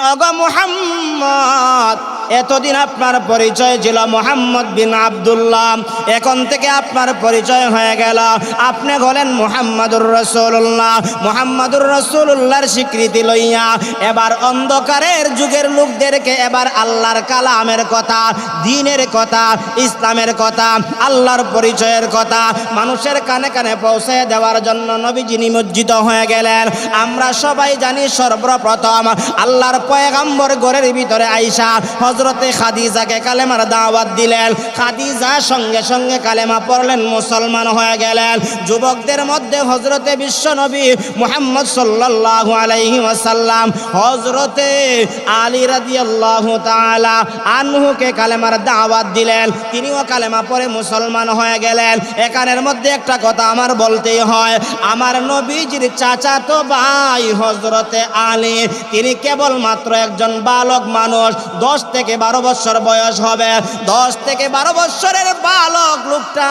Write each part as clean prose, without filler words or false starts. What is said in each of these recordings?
আগো মুহাম্মদ, এতদিন আপনার পরিচয় ছিল মুহাম্মদ বিন আব্দুল্লাহ, এখন থেকে আপনার পরিচয় হয়ে গেল আপনি হলেন মুহাম্মাদুর রাসূলুল্লাহ। মুহাম্মাদুর রাসূলুল্লাহর স্বীকৃতি লইয়া এবার অন্ধকারের যুগের লোকদেরকে এবার আল্লাহর কালামের কথা, দ্বীনের কথা, ইসলামের কথা, আল্লাহর পরিচয়ের কথা মানুষের কানে কানে পৌঁছে দেওয়ার জন্য নবীজি নিমজ্জিত হয়ে গেলেন। আমরা সবাই জানি সর্বপ্রথম আল্লাহর পয়গম্বর ঘরের ভিতরে আইসা হযরতে খাদিজাকে কালেমার দাওয়াত দিলেন। খাদিজা সঙ্গে সঙ্গে কালেমা পড়লেন, মুসলমান হয়ে গেলেন। যুবকদের মধ্যে হযরতে বিশ্বনবী মুহাম্মদ সাল্লাল্লাহু আলাইহি ওয়াসাল্লাম হযরতে আলী রাদিয়াল্লাহু তাআলা আনহুকে কালেমার দাওয়াত দিলেন, তিনিও কালেমা পড়ে মুসলমান হয়ে গেলেন। এখানের মধ্যে একটা কথা আমার বলতেই হয়, আমার নবীজির চাচাতো ভাই হযরতে আলী, তিনি কেবলমাত্র একজন বালক মানুষ, 10 থেকে 12 বছর বয়স হবে। 10 থেকে 12 বছরের বালক লোকটা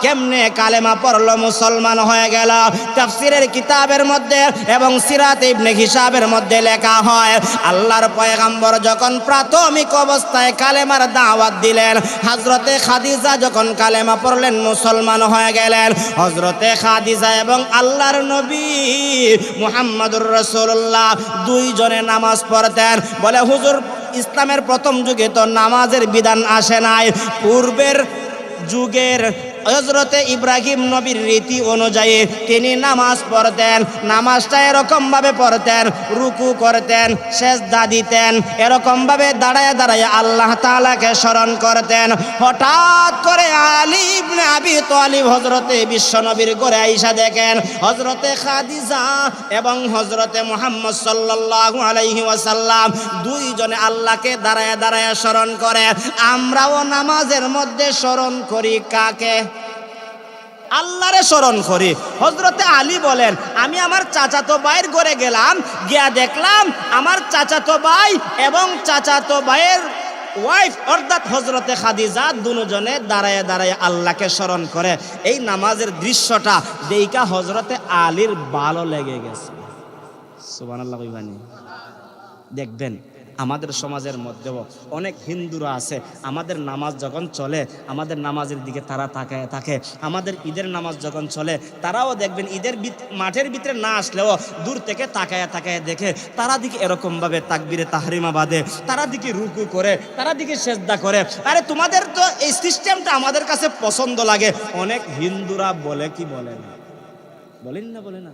কেমনে কালেমা পড়লো, মুসলমান হয়ে গেল। তাফসীরের কিতাবের মধ্যে এবং সিরাত ইবনে হিশাবের মধ্যে লেখা হয়, আল্লাহর পয়গম্বর যখন প্রাথমিক অবস্থায় কালেমার দাওয়াত দিলেন, হযরতে খাদিজা যখন কালেমা পড়লেন, মুসলমান হয়ে গেলেন। হযরতে খাদিজা এবং আল্লাহর নবী মুহাম্মাদুর রাসূলুল্লাহ দুইজনে নামাজ পড়তেন। বলে হুজুর, ইসলামের প্রথম যুগে তো নামাজের বিধান আসে নাই, পূর্বের যুগের হযরতে ইব্রাহিম নবীর রীতি অনুযায়ী তিনি নামাজ পড়তেন। নামাজটা এরকম ভাবে পড়তেন, রুকু করতেন, সেজদা দিতেন, এরকম ভাবে দাঁড়ায় দাঁড়ায় আল্লাহ তাআলাকে স্মরণ করতেন। হঠাৎ করে আলী ইবনে আবি তালিব হযরতে বিশ্বনবীর ঘরে আইসা দেখেন হযরতে খাদিজা এবং হযরতে মুহাম্মদ সাল্লাল্লাহু আলাইহি ওয়াসাল্লাম দুইজনে আল্লাহকে দাঁড়ায় দাঁড়ায় স্মরণ করে। আমরাও নামাজের মধ্যে স্মরণ করি কাকে? আল্লাহরে স্মরণ করি। হযরতে আলী বলেন, আমি আমার চাচাতো ভাইয়ের ঘরে গেলাম, গিয়া দেখলাম আমার চাচাতো ভাই এবং চাচাতো ভাইয়ের ওয়াইফ অর্থাৎ হযরতে খাদিজা দুজনে দাঁড়ায় দাঁড়ায় আল্লাহকে স্মরণ করে। এই নামাজের দৃশ্যটা দেইকা হযরতে আলীর ভালো লেগে গেছে। সুবহানাল্লাহ কইবানি। দেখবেন আমাদের সমাজের মধ্যেও অনেক হিন্দুরা আছে, আমাদের নামাজ যখন চলে আমাদের নামাজের দিকে তারা তাকায় থাকে। আমাদের ঈদের নামাজ যখন চলে তারাও দেখবেন ঈদের মাঠের ভিতরে না আসলেও দূর থেকে তাকায় তাকায় দেখে, তারা দিকে এরকমভাবে তাকবীরে তাহরিমা বাঁধে, তারা দিকে রুকু করে, তারা দিকে সেজদা করে। আরে তোমাদের তো এই সিস্টেমটা আমাদের কাছে পছন্দ লাগে। অনেক হিন্দুরা বলে কি বলে না, বলেন না, বলে না।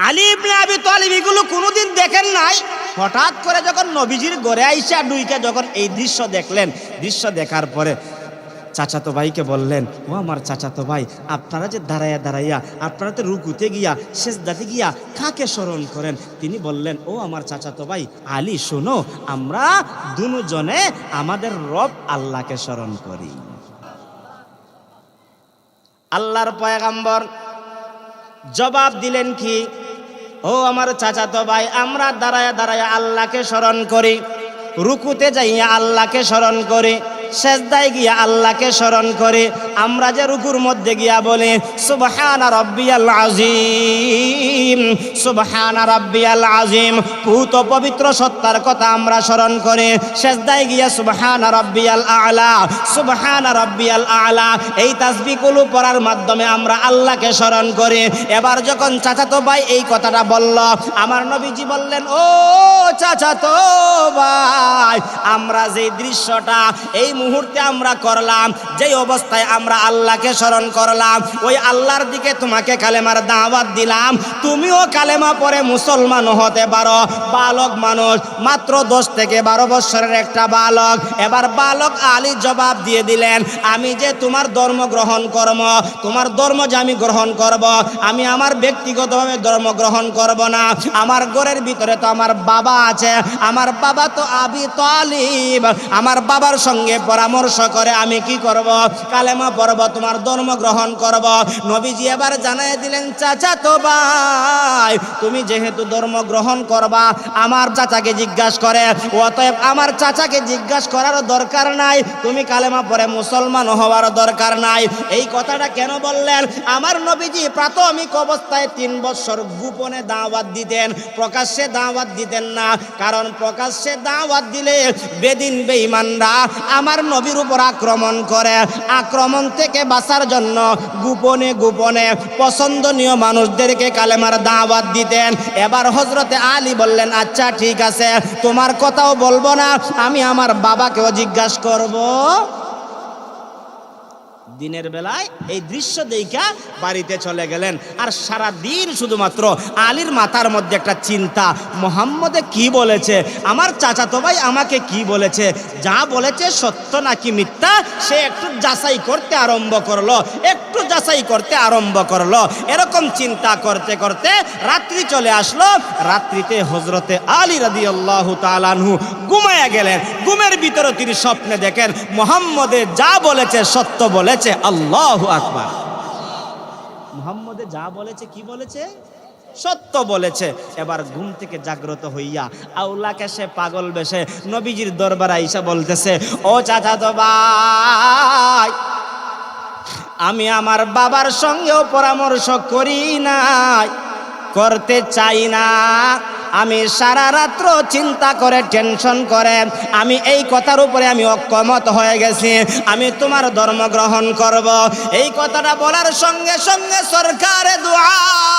আলী ইবনে আবি তালিব এগুলো কোনোদিন দেখেন নাই। হঠাৎ করে যখন নবীজির ঘরে আইসা ডুইকে যখন এই দৃশ্য দেখলেন, দৃশ্য দেখার পরে চাচাতো ভাইকে বললেন, ও আমার চাচাতো ভাই, আপনারা যে দাঁড়াইয়া দাঁড়াইয়া আপনারা তো রুকুতে গিয়া সেজদাতে গিয়া কাকে স্মরণ করেন? তিনি বললেন, ও আমার চাচাতো ভাই আলী, শোনো, আমরা দুজনে আমাদের রব আল্লাহকে স্মরণ করি। আল্লাহর পয়গম্বর জবাব দিলেন কি, ও আমার চাচাতো ভাই, আমরা দাঁড়ায় দাঁড়ায় আল্লাহকে স্মরণ করি, রুকুতে যাইয়া আল্লাহকে স্মরণ করি, সেজদায় গিয়া আল্লাহকে স্মরণ করি। আমরা যে রুকুর মধ্যে গিয়া বলি সুবহানা রাব্বিয়াল আযীম, সুবহানা রাব্বিয়াল আযীম, পুত পবিত্র সত্তার কথা আমরা স্মরণ করি। সেজদায় গিয়া সুবহানা রাব্বিয়াল আ'লা, সুবহানা রাব্বিয়াল আ'লা, এই তাসবিহগুলো পড়ার মাধ্যমে আমরা আল্লাহকে স্মরণ করি। এবার যখন চাচাতো ভাই এই কথাটা বলল, আমার নবীজি বললেন, ও চাচাতো ভাই, আমরা যে দৃশ্যটা এই মুহূর্তে আমরা করলাম, যেই অবস্থায় আমরা আল্লাহকে স্মরণ করলাম, ওই আল্লাহর দিকে তোমাকে কালেমার দাওয়াত দিলাম, তুমিও কালেমা পড়ে মুসলমান হতে পারো। বালক মানুষ, মাত্র 10 থেকে 12 বছরের একটা বালক। এবার বালক আলী জবাব দিয়ে দিলেন, আমি যে তোমার ধর্ম গ্রহণ করব, তোমার ধর্ম যে আমি গ্রহণ করব, আমি আমার ব্যক্তিগতভাবে ধর্ম গ্রহণ করব না। আমার ঘরের ভিতরে তো আমার বাবা আছে, আছে, আমার বাবা তো আবি তালিব, আমার বাবার সঙ্গে পরামর্শ করে আমি কি করব, কালেমা পড়ব, তোমার ধর্ম গ্রহণ করব। নবীজি এবার জানাই দিলেন, চাচা তো ভাই তুমি যেহেতু ধর্ম গ্রহণ করবা, আমার চাচাকে জিজ্ঞাসা করে, অতএব আমার চাচাকে জিজ্ঞাসা করার দরকার নাই, তুমি কালেমা পড়ে মুসলমান হওয়ার দরকার নাই। এই কথাটা কেন বললেন? আমার নবীজি প্রাথমিক অবস্থায় 3 বছর গোপনে দাওয়াত দিতেন, প্রকাশ্যে দাওয়াত দিতেন না। কারণ প্রকাশ্যে দাওয়াত দিলে বেদিন বেঈমানরা আমার নবীর উপর আক্রমণ করে, আক্রমণ থেকে বাঁচার জন্য গোপনে গোপনে পছন্দনীয় মানুষদেরকে কালেমার দাওয়াত দিতেন। এবার হযরতে আলী বললেন, আচ্ছা ঠিক আছে, তোমার কথাও বলবো না, আমি আমার বাবাকেও জিজ্ঞাসা করব। দিনের বেলায় এই দৃশ্য দেখা বাড়িতে চলে গেলেন। আর সারা দিন শুধুমাত্র আলীর মাথার মধ্যে একটা চিন্তা, মুহাম্মদে কি বলেছে, আমার চাচাতো ভাই আমাকে কি বলেছে, যা বলেছে সত্য নাকি মিথ্যা, সে একটু যাচাই করতে আরম্ভ করলো, একটু যাচাই করতে আরম্ভ করলো। এরকম চিন্তা করতে করতে রাত্রি চলে আসলো। রাত্রিতে হযরতে আলী রাদিয়াল্লাহু তাআলা আনহু ঘুমায়া গেলেন। ঘুমের ভিতরে তিনি স্বপ্নে দেখেন মুহাম্মদে যা বলেছে সত্য বলেছে। আল্লাহু আকবার। মুহাম্মদে যা বলেছে, কি বলেছে, সত্য বলেছে। এবার ঘুম থেকে জাগ্রত হইয়া আউলাকে সে পাগল বেশে নবীজির দরবারে আইসা বলতেছে, ও চাচাতো ভাই, আমি আমার বাবার সঙ্গেও পরামর্শ করি নাই, করতে চাই না। আমি সারা রাত্র চিন্তা করে টেনশন করে আমি এই কথার উপরে আমি অক্ষমত হয়ে গেছি, আমি তোমার ধর্ম গ্রহণ করব। এই কথাটা বলার সঙ্গে সঙ্গে সরকারে দু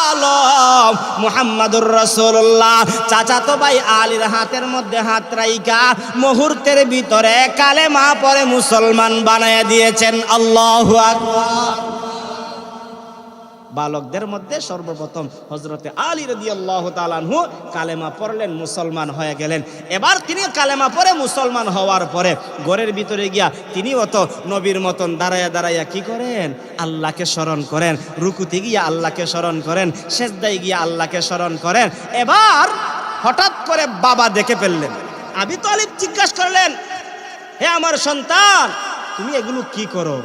আলম মুহাম্মাদুর রাসূলুল্লাহ চাচাতো ভাই আলীর হাতের মধ্যে হাত রাইখা মুহূর্তের ভিতরে কালেমা পড়ে মুসলমান বানায় দিয়েছেন। আল্লাহু আকবার। বালকদের মধ্যে সর্বপ্রথম হযরতে আলী রাদিয়াল্লাহু তাআলা আনহু কালেমা পড়লেন, মুসলমান হয়ে গেলেন। এবার তিনি কালেমা পড়ে মুসলমান হওয়ার পরে ঘরের ভিতরে গিয়া তিনি তো নবীর মতন দাঁড়ায়া দাঁড়াইয়া কি করেন, আল্লাহকে স্মরণ করেন, রুকুতে গিয়া আল্লাহকে স্মরণ করেন, সেজদায় গিয়া আল্লাহকে স্মরণ করেন। এবার হঠাৎ করে বাবা দেখে ফেললেন। আবু তালিব জিজ্ঞাসা করলেন, হে আমার সন্তান, তুমি এগুলো কি করো?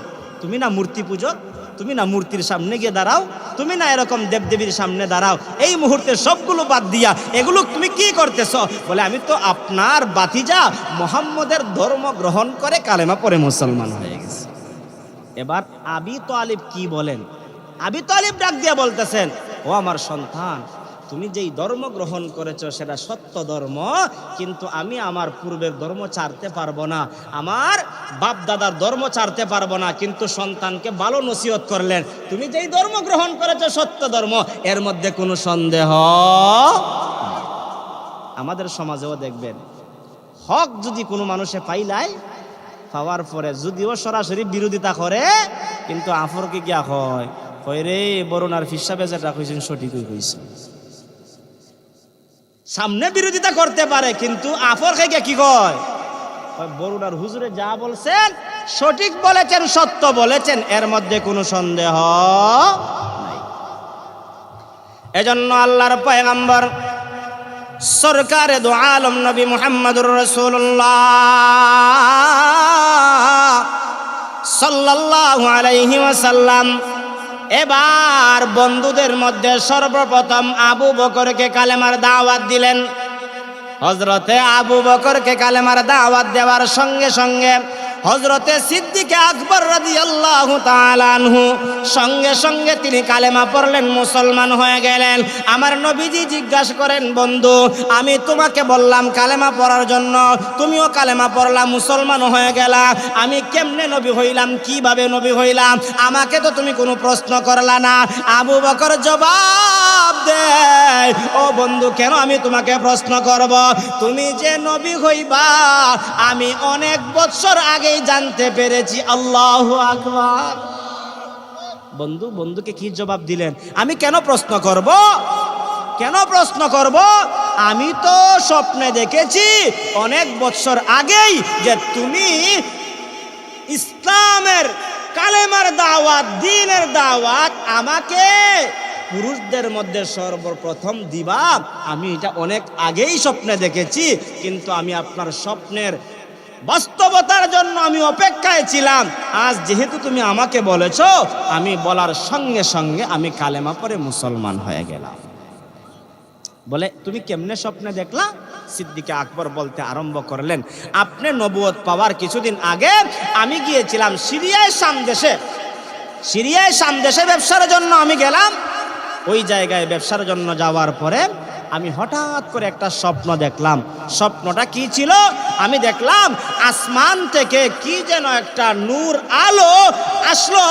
তুমি না মূর্তি পূজক, তুমি না মূর্তির সামনে গিয়ে দাঁড়াও, তুমি না এরকম দেবদেবীর সামনে দাঁড়াও, এই মুহূর্তে সবগুলো বাদ দিয়া এগুলো তুমি কি করতেছ? বলে, আমি তো আপনার বাতিজা মুহাম্মদের ধর্ম গ্রহণ করে কালেমা পড়ে মুসলমান হয়ে গেছি। এবার আবু তালিব কি বলেন? আবু তালিব ডাক দিয়া বলতেছেন, ও আমার সন্তান, তুমি যেই ধর্ম গ্রহণ করেছো সেটা সত্য ধর্ম, কিন্তু আমি আমার পূর্বের ধর্ম ছাড়তে পারবো না, আমার বাপ দাদার ধর্ম ছাড়তে পারবো না। কিন্তু সন্তানকে ভালো নসিহত করলেন, তুমি যেই ধর্ম গ্রহণ করেছো সত্য ধর্ম, এর মধ্যে কোনো সন্দেহ। আমাদের সমাজেও দেখবেন, হক যদি কোনো মানুষে পাইলাই, পাওয়ার পরে যদিও সরাসরি বিরোধিতা করে, কিন্তু আফরকে গিয়া হয় রে বরুণার ফিসাবে যেটা কইছেন সঠিকই কইছেন। সামনে বিরোধিতা করতে পারে, কিন্তু আফর খাইকে কি কয়, বরুণার হুজুরে যা বলছেন সঠিক বলেছেন, সত্য বলেছেন, এর মধ্যে কোনো সন্দেহ নাই। এজন্য আল্লাহর পয়গম্বর সরকারে দু আলম নবী মুহাম্মদুর রাসূলুল্লাহ সাল্লাল্লাহু আলাইহি ওয়াসাল্লাম এবার বন্ধুদের মধ্যে সর্বপ্রথম আবু বকরকে কালেমার দাওয়াত দিলেন। হযরতে আবু বকরকে কালেমার দাওয়াত দেওয়ার সঙ্গে সঙ্গে হযরতে সিদ্দিক আকবর রাদিয়াল্লাহু তাআলা আনহু সঙ্গে সঙ্গে তিনি কালেমা পড়লেন, মুসলমান হয়ে গেলেন। আমার নবীজি জিজ্ঞাসা করেন, বন্ধু, আমি তোমাকে বললাম কালেমা পড়ার জন্য, তুমিও কালেমা পড়লা, মুসলমান হয়ে গেলা, আমি কেমনে নবী হইলাম, কিভাবে নবী হইলাম, আমাকে তো তুমি কোনো প্রশ্ন করলা না। আবু বকর জবাব দেয়, ও বন্ধু, কেন আমি তোমাকে প্রশ্ন করব? তুমি যে নবী হইবা আমি অনেক বছর আগে জানতে পেরেছি। আল্লাহু আকবার। বন্ধুকে কি জবাব দিলেন? আমি কেন প্রশ্ন করব? কেন প্রশ্ন করব? আমি তো স্বপ্নে দেখেছি অনেক বছর আগেই যে তুমি ইসলামের কালেমার দাওয়াত, দ্বীনের দাওয়াত আমাকে পুরুষদের মধ্যে সর্বপ্রথম দিবা, আমি এটা অনেক আগেই স্বপ্নে দেখেছি, কিন্তু আমি আপনার স্বপ্নের বাস্তবতার জন্য আমি অপেক্ষায় ছিলাম। আজ যেহেতু তুমি আমাকে বলেছ, আমি বলার সঙ্গে সঙ্গে আমি কালেমা পড়ে মুসলমান হয়ে গেলাম। বলে তুমি কেমনে স্বপ্নে দেখলা? সিদ্দিক আকবর বলতে আরম্ভ করলেন, আপনি নবুয়ত পাওয়ার কিছুদিন আগে আমি গিয়েছিলাম সিরিয়ায় শাম দেশে ব্যবসার জন্য আমি গেলাম। ওই জায়গায় ব্যবসার জন্য যাওয়ার পরে আমি হঠাৎ করে একটা স্বপ্ন দেখলাম। স্বপ্নটা কি ছিল? আমি দেখলাম আসমান থেকে কি যেন একটা নূর আলো আসলো,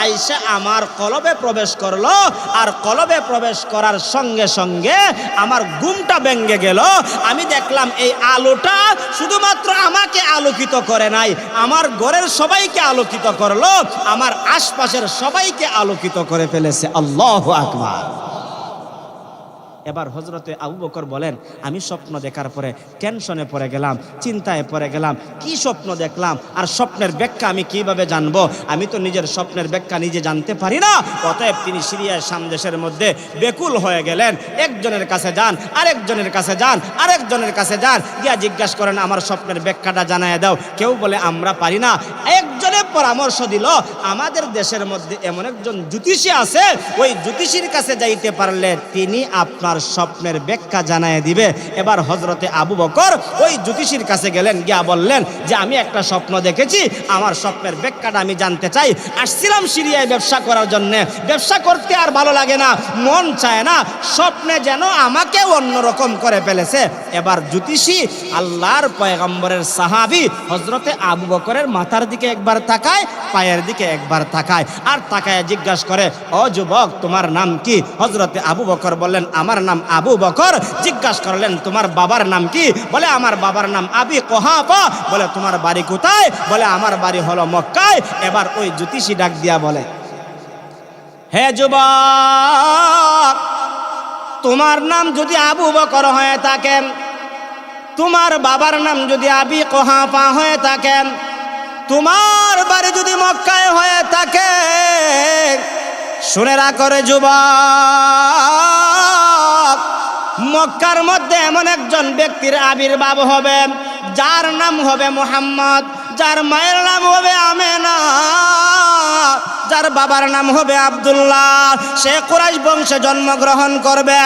আইসা আমার কলবে প্রবেশ করলো, আর কলবে প্রবেশ করার সঙ্গে সঙ্গে আমার ঘুমটা ভেঙে গেল। আমি দেখলাম এই আলোটা শুধুমাত্র আমাকে আলোকিত করে নাই, আমার ঘরের সবাইকে আলোকিত করলো, আমার আশপাশের সবাইকে আলোকিত করে ফেলেছে। আল্লাহু আকবার। এবার হযরতে আবু বকর বলেন, আমি স্বপ্ন দেখার পরে টেনশনে পড়ে গেলাম, চিন্তায় পড়ে গেলাম, কি স্বপ্ন দেখলাম আর স্বপ্নের ব্যাখ্যা আমি কিভাবে জানবো? আমি তো নিজের স্বপ্নের ব্যাখ্যা নিজে জানতে পারি না। অতএব তিনি সিরিয়ার শাম দেশের মধ্যে বেকুল হয়ে গেলেন। একজনের কাছে যান, আরেকজনের কাছে যান, আরেকজনের কাছে যান, গিয়া জিজ্ঞাসা করেন আমার স্বপ্নের ব্যাখ্যাটা জানায় দাও। কেউ বলে আমরা পারি না। একজনে পরামর্শ দিল, আমাদের দেশের মধ্যে এমন একজন জ্যোতিষী আছে, ওই জ্যোতিষীর কাছে যাইতে পারলে তিনি আপনার স্বপ্নের ব্যাখ্যা জানায় দিবে। এবার হযরতে আবু বকর ওই জ্যোতিষীর কাছে গেলেন, গিয়া বললেন যে আমি একটা স্বপ্ন দেখেছি, আমার স্বপ্নের ব্যাখ্যাটা আমি জানতে চাই। আসছিলাম সিরিয়ায় ব্যবসা করার জন্য, ব্যবসা করতে আর ভালো লাগে না, মন চায় না, স্বপ্নে যেন আমাকে অন্যরকম করে ফেলেছে। এবার জ্যোতিষী আল্লাহর পয়গম্বরের সাহাবী হযরতে আবু বকরের মাথার দিকে একবার তাকায়, পায়ের দিকে একবার তাকায়, আর তাকায় জিজ্ঞাসা করে, ও যুবক তোমার নাম কি? হযরতে আবু বকর বললেন আমার নাম আবু বকর। জিজ্ঞাসা করলেন তোমার বাবার নাম কি? বলে আমার বাবার নাম আবি কুহাফা। বলে তোমার বাড়ি কোথায়? বলে আমার বাড়ি হলো মক্কায়। এবার ওই জ্যোতিষী ডাক দিয়া বলে, হে যুবক, তোমার নাম যদি আবু বকর হয়ে থাকে, তোমার বাবার নাম যদি আবি কুহাফা হয়ে থাকে, তোমার বাড়ি যদি মক্কায় হয়ে থাকে, শুনে রাখো রে যুবক, মক্কার মধ্যে এমন একজন ব্যক্তির আবির্ভাব হবে যার নাম হবে মুহাম্মদ, যার মায়ের নাম হবে আমেনা, যার বাবার নাম হবে আব্দুল্লাহ। সে কুরাইশ বংশে জন্মগ্রহণ করবে।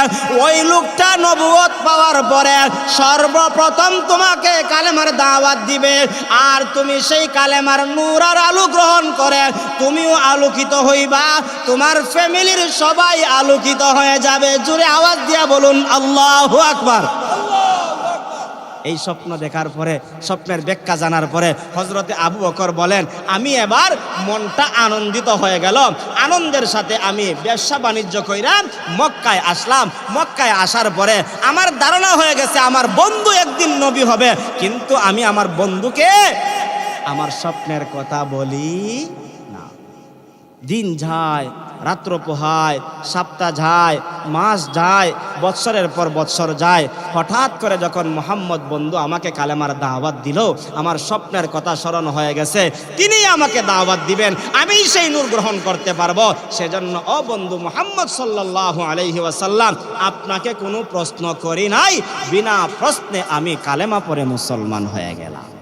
ওই লোকটা নবুয়ত পাওয়ার পরে সর্বপ্রথম তোমাকে কালেমার দাওয়াত দিবে, আর তুমি সেই কালেমার নূর আর আলো গ্রহণ করে তুমিও আলোকিত হইবা, তোমার ফ্যামিলির সবাই আলোকিত হয়ে যাবে। জোরে আওয়াজ দিয়া বলুন আল্লাহু আকবার। এই স্বপ্ন দেখার পরে, স্বপ্নের ব্যাখ্যা জানার পরে হযরতে আবু বকর বলেন, আমি এবার মনটা আনন্দিত হয়ে গেল। আনন্দের সাথে আমি ব্যবসা বাণিজ্য কইরা মক্কায় আসলাম। মক্কায় আসার পরে আমার ধারণা হয়ে গেছে আমার বন্ধু একদিন নবী হবে, কিন্তু আমি আমার বন্ধুকে আমার স্বপ্নের কথা বলি না। দিন যায়, রাত্র পোহায়, সপ্তাহ যায়, মাস যায়, বৎসরের পর বৎসর যায়। হঠাৎ করে যখন মোহাম্মদ বন্ধু আমাকে কালেমার দাওয়াত দিল, আমার স্বপ্নের কথা স্মরণ হয়ে গেছে, তিনি আমাকে দাওয়াত দিবেন, আমি সেই নূর গ্রহণ করতে পারবো। সেজন্য ও বন্ধু মুহাম্মদ সাল্লাল্লাহু আলাইহি ওয়াসাল্লাম, আপনাকে কোনো প্রশ্ন করি নাই, বিনা প্রশ্নে আমি কালেমা পড়ে মুসলমান হয়ে গেলাম।